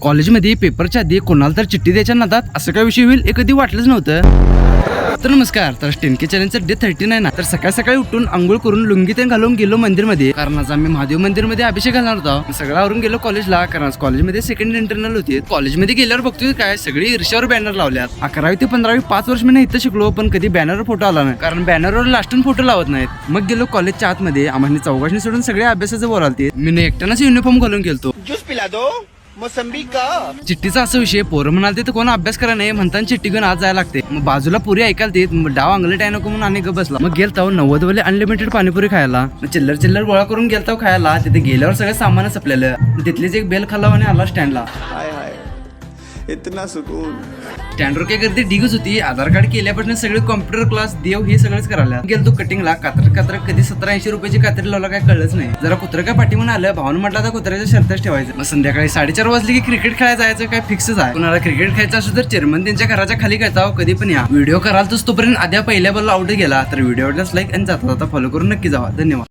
कॉलेजमध्ये पेपरच्या आधी कोणाला तर चिठ्ठी द्यायच्या नादात असं काय विषय होईल हे कधी वाटलंच नव्हतं. तर नमस्कार, तर 10K चॅलेंजचं डे 39 ना. तर सकाळी सकाळी उठून आंघोळ करून लुंगी ते घालून गेलो मंदिरमध्ये, कारण आज आम्ही महादेव मंदिरमध्ये अभिषेक घालणार होता. सगळं आवरून गेलो कॉलेजला, कारण आज कॉलेजमध्ये सेकंड इंटरनल होती. कॉलेजमध्ये गेल्यावर बघतोय काय सगळी ईर्ष्यावर बॅनर लावल्यात. 11वी ते 15वी 5 वर्ष मी इथं शिकलो, पण कधी बॅनरवर फोटो आला नाही, कारण बॅनरवर लास्टून फोटो लावत नाहीत. मग गेलो कॉलेजच्या आतमध्ये, आम्हाला चौघांनी सोडून सगळे अभ्यासाचं बोलालते. मी एकट्यानंच युनिफॉर्म घालून गेलतो. ज्यूस पिला दो मोसंबी का. चिठ्ठीचा असा विषय, पोरं म्हणाले तर कोण अभ्यास करा नाही म्हणताना चिठ्ठी घेऊन आज जायला लागते. मग बाजूला पुरी ऐकायला देत, मग डाव अंगलट आहे नको म्हणून अनेक बसला. मग गेलताव 90 वाले अनलिमिटेड पाणीपुरी खायला. मग चिल्लर गोळा करून गेलताव खायला. तिथे गेल्यावर सगळं सामान संपलेलं. तिथलीच एक बेल खाल्ला आणि आला स्टँडला. हाय हाय इतना सुकून. स्टँडवर काय गर्दी ढिगच होती. आधार कार्ड केल्यापासून सगळे कॉम्प्युटर क्लास देव हे सगळंच करायला गेलतो. कटिंगला कात्र कधी 1780 रुपयाची कात्री लावला काय कळलंच नाही. जरा कुत्र काय पाठी म्हणून आलं, भावनं म्हटलं तर कुत्र्याच्या शर्तच ठेवायचं. मग संध्याकाळी 4:30 वाजले की क्रिकेट खेळायला जायचं काय फिक्सच आहे. कुणाला क्रिकेट खेळायचं असं तर चेअरमन त्यांच्या घराच्या खाली खेळताव कधी पण या. व्हिडिओ कराल तोपर्यंत आद्या पहिल्या बॉलला आउट गेला. तर व्हिडिओ लाईक आणि जाता फॉलो करून नक्की जावा. धन्यवाद.